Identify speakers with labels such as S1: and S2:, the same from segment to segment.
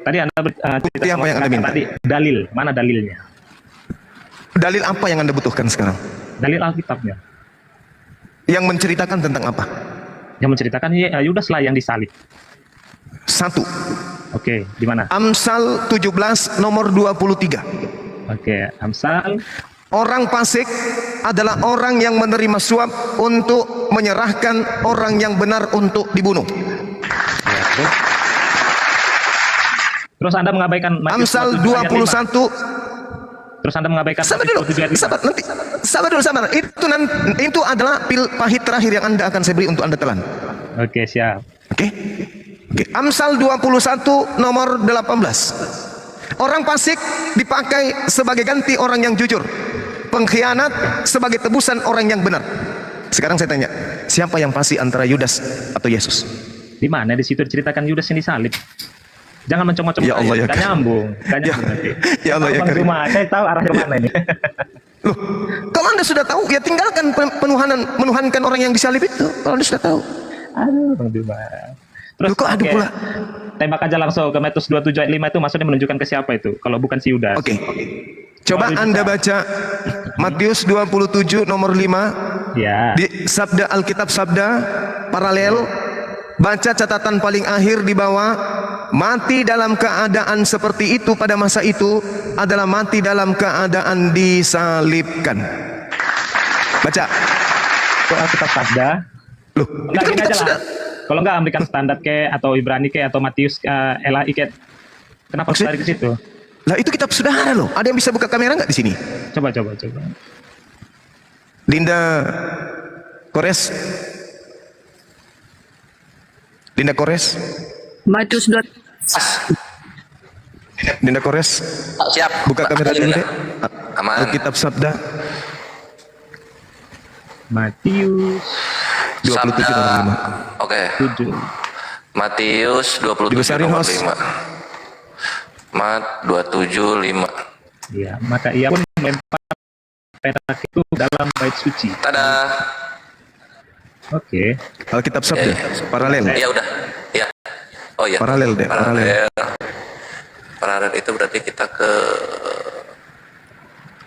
S1: Tadi Anda cerita
S2: Bukti apa yang Anda minta?
S1: tadi, dalil, mana dalilnya?
S2: Dalil apa yang Anda butuhkan sekarang?
S1: Dalil Alkitabnya.
S2: Yang menceritakan tentang apa?
S1: Yang menceritakan Yudas lah yang disalib.
S2: Satu,
S1: Oke, di mana?
S2: Amsal 17 nomor 23.
S1: Oke, Amsal.
S2: Orang fasik adalah orang yang menerima suap untuk menyerahkan orang yang benar untuk dibunuh.
S1: Ya, terus Anda mengabaikan Matius
S2: Amsal
S1: 27 ayat 5.
S2: 21.
S1: Terus Anda mengabaikan
S2: Sabar
S1: Matius
S2: dulu,
S1: 27 ayat 5.
S2: sabar nanti. Sabar dulu, sabar. Itu adalah pil pahit terakhir yang Anda akan saya beri untuk Anda telan.
S1: Oke, siap.
S2: Oke. Oke. Amsal 21 nomor 18. Orang fasik dipakai sebagai ganti orang yang jujur. Pengkhianat sebagai tebusan orang yang benar. Sekarang saya tanya, siapa yang fasik antara Yudas atau Yesus?
S1: Di mana di situ diceritakan Yudas ini disalib? Jangan mencong-mencong.
S2: Ya Allah, ya
S1: Gak
S2: Karim.
S1: nyambung. Gak nyambung nanti.
S2: Ya Allah, ya
S1: Bang
S2: Karim.
S1: Zuma, saya tahu arah kemana ini.
S2: Loh, kalau Anda sudah tahu, ya tinggalkan menuhankan orang yang disalib itu. Kalau Anda sudah tahu.
S1: Aduh, Bang Zuma. Terus
S2: Loh, kok aduh
S1: oke,
S2: pula?
S1: tembak aja langsung ke Matius 27 ayat 5 itu maksudnya menunjukkan ke siapa itu? Kalau bukan si Yudas.
S2: Oke. Coba Anda baca Matius 27 nomor 5
S1: Ya.
S2: di sabda Alkitab, sabda paralel. Baca catatan paling akhir di bawah. Mati dalam keadaan seperti itu pada masa itu adalah mati dalam keadaan disalibkan. Baca.
S1: Itu Alkitab Sabda.
S2: Loh, itu
S1: Enggak,
S2: kan
S1: gini
S2: kita
S1: aja
S2: sudah.
S1: lah. Kalau enggak American Standard ke atau Ibrani ke atau Matius LAI ke. Kenapa harus
S2: Maksud-
S1: lari ke situ?
S2: Lah itu kitab saudara loh. Ada yang bisa buka kamera nggak di sini?
S1: Coba.
S2: Linda Kores. Linda Kores.
S3: Matius 2.
S2: Linda Kores.
S4: Siap.
S2: Buka kamera
S4: Ini
S2: dulu
S4: udah.
S2: deh.
S4: Aman.
S2: Alkitab sabda
S1: Matius
S2: 27 nomor 5.
S4: Oke.
S1: 7.
S4: Matius 27
S2: Dibesarin,
S4: nomor
S2: host.
S4: 5. Mat 27 5.
S1: Ya, maka ia pun melempar perak itu dalam bait suci.
S4: Tada.
S1: Oke.
S2: Alkitab sabda paralel.
S4: Ya udah. Ya. Oh iya.
S2: Paralel deh, paralel.
S4: Paralel itu berarti kita ke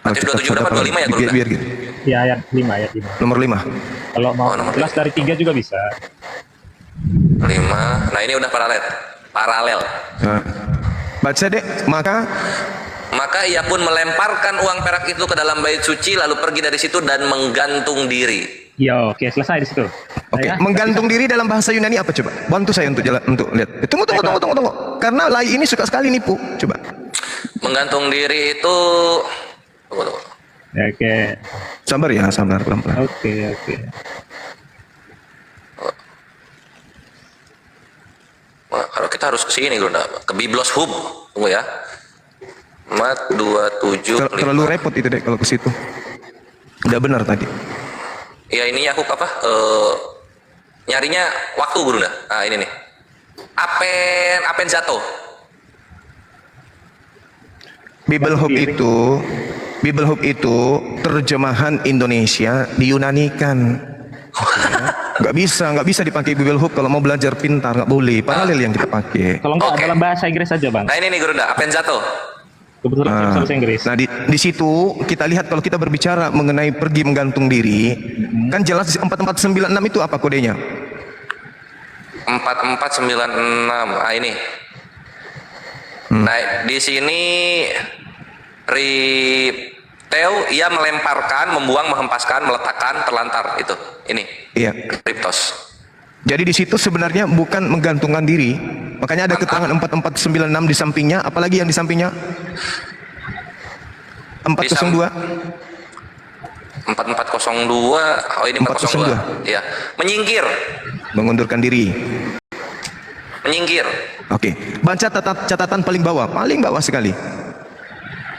S4: Matius
S2: Alkitab
S4: 27 dapat
S2: sabda
S4: 25 ya,
S2: paralel.
S4: Guru?
S2: Biar gitu.
S1: Ya, ayat 5, ayat 5.
S2: Nomor 5.
S1: Kalau mau
S4: Oh, nomor
S1: jelas dari 3 juga bisa.
S4: 5. Nah, ini udah paralel. Paralel.
S2: Nah, baca deh.
S4: Maka ia pun melemparkan uang perak itu ke dalam bait suci lalu pergi dari situ dan menggantung diri.
S1: Ya, oke, selesai di situ.
S2: Oke,
S1: Ya,
S2: menggantung diri dalam bahasa Yunani apa coba? Bantu saya untuk jalan untuk lihat. Tunggu. Karena Lai ini suka sekali nipu. Coba.
S4: Menggantung diri itu tunggu.
S1: ya, oke.
S2: Sabar ya, sabar pelan-pelan.
S1: Oke.
S4: Wah, kalau kita harus ke sini Guru, ke Biblos Hub. Tunggu ya. Mat 27
S2: Terlalu repot itu deh kalau ke situ. Udah benar tadi.
S4: Ya ini aku apa? Nyarinya waktu Guru dah. Nah, ini nih. Apenzato.
S2: Bible Hub itu terjemahan Indonesia diyunanikan. Nggak bisa dipakai Bible Hub kalau mau belajar pintar, nggak boleh. Paralel yang kita pakai.
S1: Kalau enggak
S4: Oke.
S1: dalam bahasa Inggris saja, Bang.
S4: Nah, ini nih Guru dah, Apenzato.
S1: Kebetulan saya bisa bahasa Inggris.
S2: Nah di situ kita lihat kalau kita berbicara mengenai pergi menggantung diri, kan jelas 4496 itu apa kodenya?
S4: 4496. Ah ini. Nah, di sini Ripteu ia melemparkan, membuang, menghempaskan, meletakkan, terlantar itu. Ini.
S2: Iya.
S4: Riptos.
S2: Jadi di situ sebenarnya bukan menggantungkan diri. Makanya ada keterangan 4496 di sampingnya, apalagi yang di sampingnya? 402.
S4: 4402. Oh, ini 402. Iya. Menyingkir.
S2: Mengundurkan diri.
S4: Menyingkir.
S2: Oke. Baca catatan paling bawah sekali.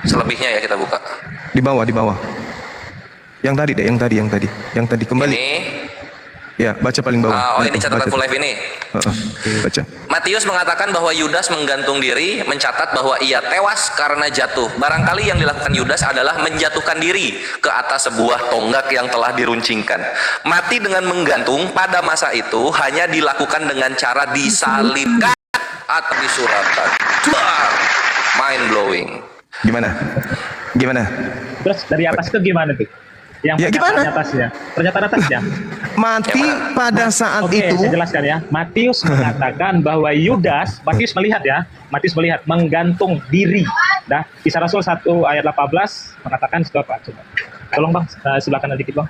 S4: Selebihnya ya kita buka.
S2: Di bawah. Yang tadi deh, yang tadi kembali.
S4: Ini.
S2: Ya, baca paling bawah.
S4: Oh, ini catatan
S2: Baca.
S4: full life ini.
S2: Baca.
S4: Matius mengatakan bahwa Yudas menggantung diri, mencatat bahwa ia tewas karena jatuh. Barangkali yang dilakukan Yudas adalah menjatuhkan diri ke atas sebuah tonggak yang telah diruncingkan. Mati dengan menggantung pada masa itu hanya dilakukan dengan cara disalibkan atau disuratan. Wah, mind blowing.
S2: Gimana? Gimana?
S1: Terus dari atas itu gimana tuh? Yang
S2: Ya,
S1: pernyataan
S2: gimana?
S1: atasnya. Pernyataan atasnya.
S2: Mati pada saat
S1: Oke,
S2: itu.
S1: saya jelaskan ya. Matius mengatakan bahwa Yudas, Matius melihat ya, Matius melihat menggantung diri. Dah, Kisah Rasul 1 ayat 18 mengatakan itu apa? Coba. Tolong Bang, sebelah kanan dikit Bang.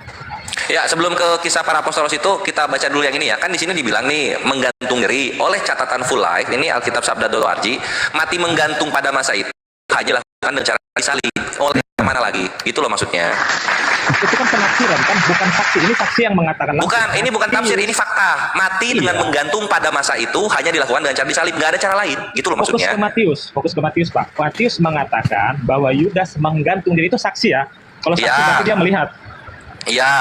S4: Ya, sebelum ke kisah para apostolos itu kita baca dulu yang ini ya. Kan di sini dibilang nih menggantung diri oleh catatan Full Life. Ini Alkitab Sabda.org. Mati menggantung pada masa itu hanya lakukan dengan cara disalib. Oleh mana lagi? Itu loh maksudnya.
S1: Itu kan penafsiran kan, bukan saksi. Ini saksi yang mengatakan langsung.
S4: Bukan, ini bukan tafsir, ini fakta. Mati dengan menggantung pada masa itu hanya dilakukan dengan cara disalib. Nggak ada cara lain. Gitu loh
S1: Fokus
S4: maksudnya.
S1: ke Matius, fokus ke Matius Pak. Matius mengatakan bahwa Yudas menggantung diri, itu saksi ya. Kalau saksi
S4: Ya.
S1: berarti dia melihat.
S4: Iya.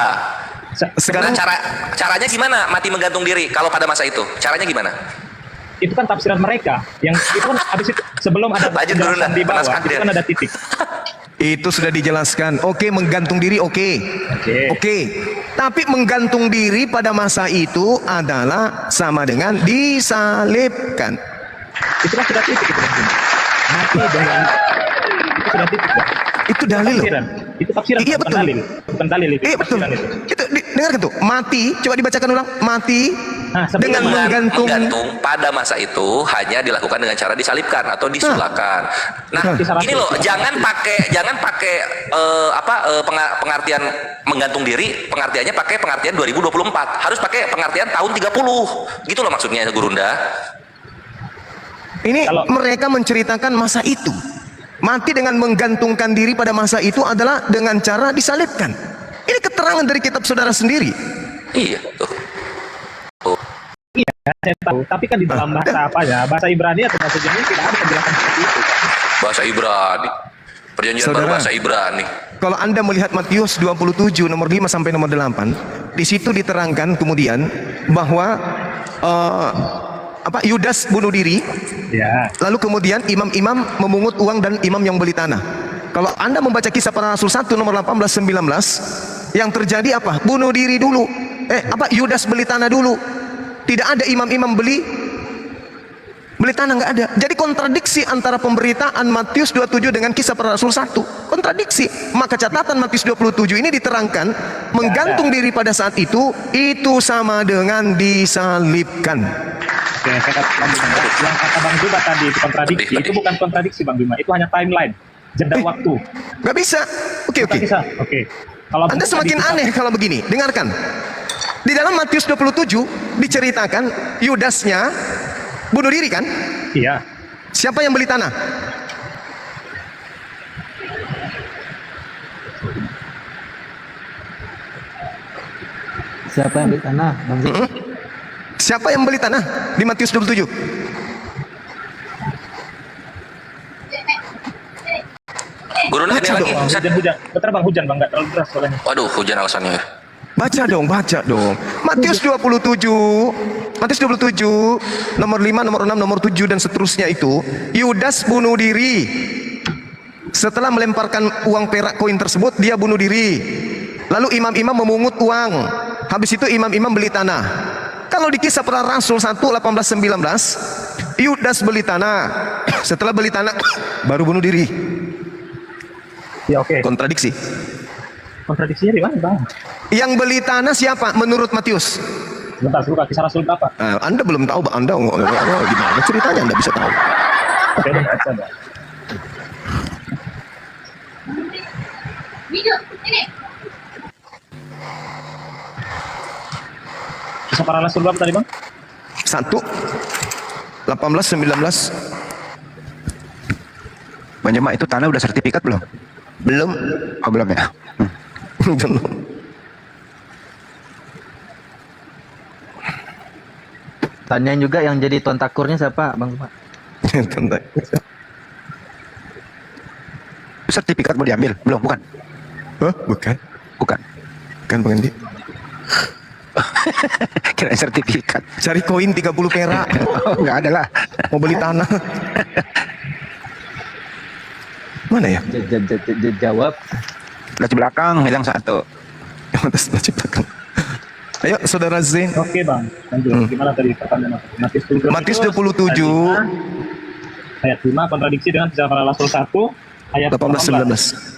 S2: Sekarang
S4: Nah, caranya gimana mati menggantung diri kalau pada masa itu? Caranya gimana?
S1: Itu kan tafsiran mereka. Yang itu kan habis itu sebelum ada
S4: Lanjut dulu,
S1: penjelasan di bawah,
S4: Mas
S1: itu
S4: Kadir.
S1: kan ada titik.
S2: itu sudah dijelaskan. Oke, menggantung diri, oke.
S1: Oke.
S2: Oke. Tapi menggantung diri pada masa itu adalah sama dengan disalibkan.
S1: Itu kan sudah titik itu. Bang. Mati dengan itu sudah titik. Bang.
S2: Itu dalil loh.
S1: Tafsiran. Itu tafsiran,
S2: Iya,
S1: bukan
S2: betul.
S1: dalil. Bukan dalil itu.
S2: Iya betul.
S1: tafsiran itu.
S2: Itu dengarkan tuh. Mati, coba dibacakan ulang. Mati
S1: Nah, sebelum
S2: dengan menggantung.
S4: Menggantung pada masa itu hanya dilakukan dengan cara disalibkan atau disulakan. Nah,
S1: Kisah Rasul.
S4: ini loh, jangan pakai pengertian menggantung diri, pengertiannya pakai pengertian 2024. Harus pakai pengertian tahun 30. Gitu loh maksudnya Gurunda.
S2: Ini
S1: Kalau-
S2: mereka menceritakan masa itu. Mati dengan menggantungkan diri pada masa itu adalah dengan cara disalibkan. Ini keterangan dari kitab saudara sendiri.
S4: Iya, tuh.
S1: Saya tahu, tapi kan di dalam bahasa apa ya? Bahasa Ibrani atau bahasa Yunani tidak ada penjelasan seperti itu.
S4: Bahasa Ibrani. Perjanjian baru
S2: Saudara.
S4: bahasa Ibrani.
S2: Kalau Anda melihat Matius 27 nomor 5 sampai nomor 8, di situ diterangkan kemudian bahwa Yudas bunuh diri,
S1: Ya.
S2: lalu kemudian imam-imam memungut uang dan imam yang beli tanah. Kalau Anda membaca kisah para rasul 1 nomor 18-19, yang terjadi apa? Bunuh diri dulu. Yudas beli tanah dulu. Tidak ada imam-imam beli tanah, nggak ada. Jadi kontradiksi antara pemberitaan Matius 27 dengan kisah para rasul 1. Kontradiksi. Maka catatan Matius 27 ini diterangkan menggantung diri pada saat itu sama dengan disalibkan.
S1: Oke, saya kata Bang Bima. Yang kata Bang Bima tadi itu kontradiksi.
S4: Pedih.
S1: Itu bukan kontradiksi Bang Bima, itu hanya timeline, jeda waktu.
S2: Nggak bisa. Oke.
S1: Bukan bisa. Oke. Kalau
S2: Anda
S1: bukan
S2: semakin
S1: di kisah-
S2: aneh kalau begini. Dengarkan. Di dalam Matius 27 diceritakan Yudasnya bunuh diri kan?
S1: Iya.
S2: Siapa yang beli tanah?
S3: Siapa yang beli tanah? Bang Zul?
S2: Siapa yang beli tanah di Matius 27?
S4: Gurunda ini
S2: Baca
S4: lagi.
S2: dong.
S1: Hujan. Bentar Bang, hujan Bang, nggak terlalu deras soalnya.
S4: Waduh, hujan alasannya.
S2: Baca dong. Matius 27 nomor 5, nomor 6, nomor 7 dan seterusnya itu Yudas bunuh diri. Setelah melemparkan uang perak koin tersebut, dia bunuh diri. Lalu imam-imam memungut uang. Habis itu imam-imam beli tanah. Kalau di kisah para rasul 1 18-19, Yudas beli tanah. Setelah beli tanah baru bunuh diri.
S1: Ya oke.
S2: Kontradiksi.
S1: Kontradiksinya di mana Bang?
S2: Yang beli tanah siapa menurut Matius?
S1: Bentar, buka kisah Rasul berapa?
S2: Anda belum tahu, Anda gimana ceritanya Anda bisa tahu?
S1: Oke, udah baca Bang.
S5: Video ini.
S1: Kisah para Rasul berapa tadi Bang?
S2: 1 18-19.
S6: Bang Jemaah, itu tanah udah sertifikat belum?
S2: Belum.
S6: Oh, belum ya?
S2: Belum.
S3: Tanyain juga yang jadi tuan takurnya siapa, Bang Pak?
S6: Sertifikat mau diambil? Belum, bukan?
S2: Hah? Bukan.
S6: Bukan.
S2: Bukan Bang Andi.
S6: Kira sertifikat.
S2: Cari koin 30 perak.
S6: Oh, nggak ada lah.
S2: Mau beli tanah. Mana ya?
S3: Jawab.
S6: Laci belakang, hilang satu.
S2: Yang atas belakang. Ayo saudara Zain.
S1: Oke bang, lanjut. Gimana tadi pertanyaan?
S2: Matius 27
S1: ayat 5 kontradiksi dengan kisah para rasul 1 ayat
S2: 18-19.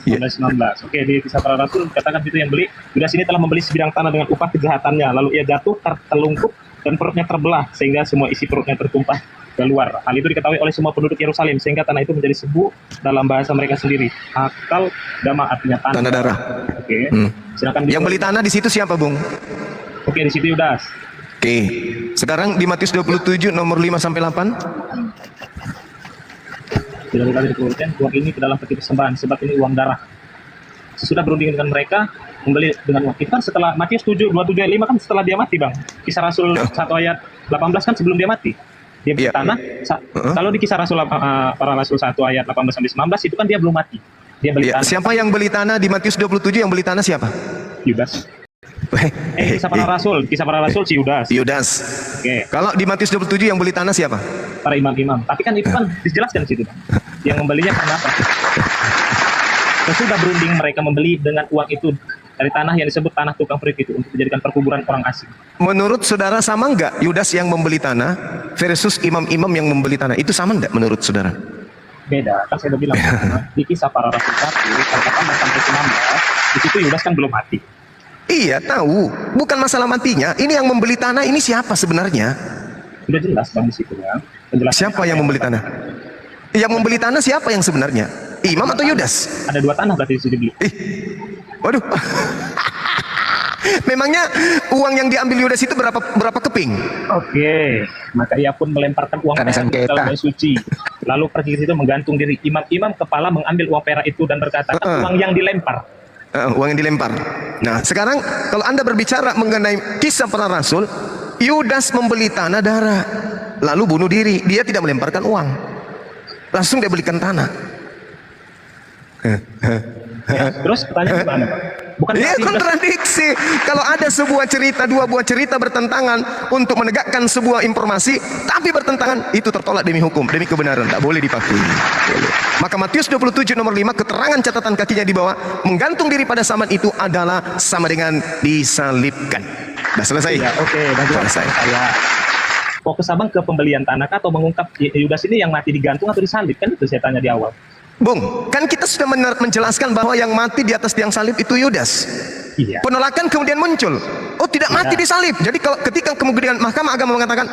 S2: Iya.
S1: 19. Oke, di kisah para rasul katakan itu yang beli Yudas ini telah membeli sebidang tanah dengan upah kejahatannya, lalu ia jatuh tertelungkup dan perutnya terbelah sehingga semua isi perutnya tertumpah keluar. Hal itu diketahui oleh semua penduduk Yerusalem sehingga tanah itu menjadi sebu dalam bahasa mereka sendiri. Akal dama artinya
S2: Tanah darah.
S1: Oke. Silakan
S2: Yang beli tanah di situ siapa, Bung?
S1: Oke, di situ Yudas.
S2: Oke. Sekarang di Matius 27 nomor 5 sampai 8.
S1: Tidak lagi dikeluarkan uang ini ke dalam peti persembahan sebab ini uang darah. Sesudah berunding dengan mereka membeli dengan uang itu kan setelah Matius 27 ayat 5 kan setelah dia mati bang. Kisah Rasul 1 ayat 18 kan sebelum dia mati. Dia beli tanah. Kalau di kisah Rasul para Rasul 1 ayat 18 sampai 19 itu kan dia belum mati. Dia beli tanah.
S2: Siapa yang beli tanah di Matius 27 yang beli tanah siapa?
S1: Yudas. Kisah para Rasul si Yudas.
S2: Yudas.
S1: Oke.
S2: Kalau di Matius 27 yang beli tanah siapa?
S1: Para imam-imam. Tapi kan itu kan dijelaskan di situ bang. Yang membelinya karena apa? Sesudah berunding mereka membeli dengan uang itu dari tanah yang disebut tanah tukang perit itu untuk dijadikan perkuburan orang asing.
S2: Menurut saudara sama enggak Yudas yang membeli tanah versus imam-imam yang membeli tanah? Itu sama enggak menurut saudara?
S1: Beda, kan saya udah bilang di kisah para rasul 1 ayat 18 sampai 19 di situ Yudas kan belum mati.
S2: Iya tahu, bukan masalah matinya. Ini yang membeli tanah ini siapa sebenarnya?
S1: Sudah jelas bang di situ ya.
S2: Siapa yang membeli tanah? Yang membeli tanah siapa yang sebenarnya? Imam atau Yudas?
S1: Ada 2 tanah berarti di situ dibeli.
S2: Waduh. Memangnya uang yang diambil Yudas itu berapa keping?
S1: Oke, maka ia pun melemparkan uang
S6: Karena
S1: perak ke
S6: sengketa.
S1: dalam air suci. Lalu pergi ke situ menggantung diri. Imam-imam kepala mengambil uang perak itu dan berkata, uang yang dilempar.
S2: Uang yang dilempar. Nah, sekarang kalau Anda berbicara mengenai kisah para rasul, Yudas membeli tanah darah, lalu bunuh diri. Dia tidak melemparkan uang, langsung dia belikan tanah.
S1: Ya, terus pertanyaan gimana Pak? Bukan
S2: Iya,
S1: berarti Yudas-
S2: kontradiksi. Kalau ada sebuah cerita, 2 buah cerita bertentangan untuk menegakkan sebuah informasi, tapi bertentangan, itu tertolak demi hukum, demi kebenaran, tak boleh dipakai. Boleh. Maka Matius 27 nomor 5, keterangan catatan kakinya di bawah, menggantung diri pada saman itu adalah sama dengan disalibkan. Sudah selesai?
S1: Ya, oke, dan
S2: Selesai.
S1: saya fokus abang ke pembelian tanah kah, atau mengungkap Yudas ini yang mati digantung atau disalib, kan itu saya tanya di awal.
S2: Bung, kan kita sudah menjelaskan bahwa yang mati di atas tiang salib itu Yudas.
S1: Iya.
S2: Penolakan kemudian muncul. Oh, tidak mati disalib. Jadi kalau ketika kemudian Mahkamah Agama mengatakan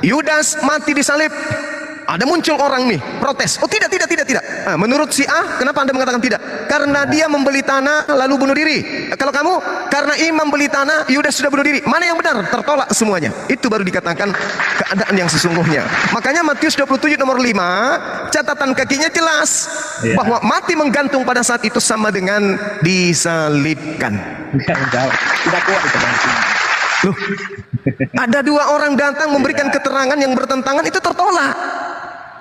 S2: Yudas mati disalib, ada muncul orang nih protes. Oh tidak. Nah, menurut si A, kenapa Anda mengatakan tidak? Karena dia membeli tanah lalu bunuh diri. Kalau kamu, karena imam beli tanah, Yudas sudah bunuh diri. Mana yang benar? Tertolak semuanya. Itu baru dikatakan keadaan yang sesungguhnya. Makanya Matius 27 nomor 5, catatan kakinya jelas bahwa mati menggantung pada saat itu sama dengan disalibkan.
S1: Tidak kuat itu bang.
S2: Loh, ada 2 orang datang memberikan keterangan yang bertentangan, itu tertolak.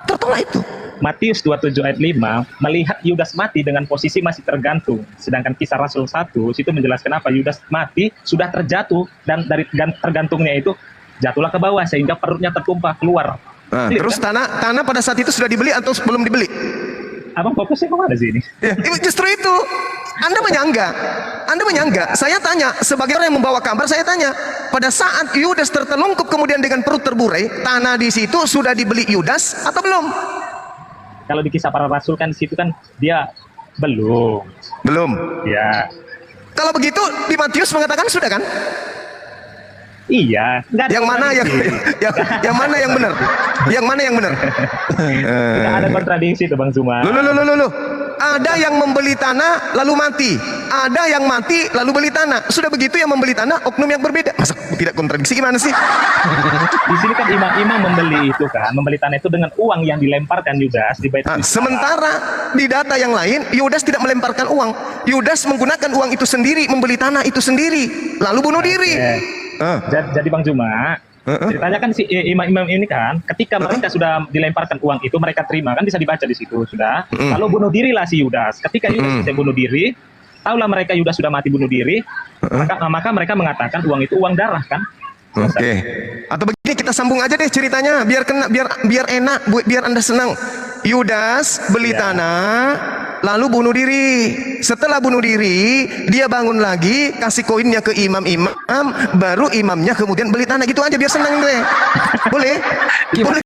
S2: Tertolak itu.
S1: Matius 27 ayat 5 melihat Yudas mati dengan posisi masih tergantung. Sedangkan kisah Rasul 1 situ menjelaskan apa? Yudas mati sudah terjatuh dan dari tergantungnya itu jatuhlah ke bawah sehingga perutnya tertumpah keluar.
S2: Nah, terus
S1: kan?
S2: tanah pada saat itu sudah dibeli atau belum dibeli?
S1: Abang fokusnya kemana sih ini?
S2: Ya, justru itu. Anda menyangga. Saya tanya, sebagai orang yang membawa kabar, saya tanya, pada saat Yudas tertelungkup kemudian dengan perut terburai, tanah di situ sudah dibeli Yudas atau belum?
S1: Kalau di kisah para rasul kan di situ kan dia belum.
S2: Belum.
S1: Ya.
S2: Kalau begitu di Matius mengatakan sudah kan?
S1: Iya. Nggak ada
S2: Yang mana yang
S1: kontradiksi.
S2: yang mana yang benar? Yang mana yang benar?
S1: Tidak ada kontradiksi tuh Bang Zuma.
S2: Loh. Ada yang membeli tanah lalu mati. Ada yang mati lalu beli tanah. Sudah begitu yang membeli tanah oknum yang berbeda. Masa tidak kontradiksi gimana sih?
S1: Di sini kan imam-imam membeli itu kan, membeli tanah itu dengan uang yang dilemparkan Yudas di bait.
S2: Sementara di data yang lain Yudas tidak melemparkan uang. Yudas menggunakan uang itu sendiri, membeli tanah itu sendiri, lalu bunuh diri.
S1: Jadi Bang Zuma, ceritanya kan si imam-imam ini kan, ketika mereka sudah dilemparkan uang itu, mereka terima, kan bisa dibaca di situ sudah. Lalu bunuh dirilah si Yudas. Ketika Yudas bisa bunuh diri, tahulah mereka Yudas sudah mati bunuh diri, maka mereka mengatakan uang itu uang darah kan.
S2: Oke. Atau begini, kita sambung aja deh ceritanya, biar kena, biar enak, biar Anda senang. Yudas beli tanah, lalu bunuh diri. Setelah bunuh diri, dia bangun lagi, kasih koinnya ke imam-imam, baru imamnya kemudian beli tanah. Gitu aja biar senang deh. Boleh? Boleh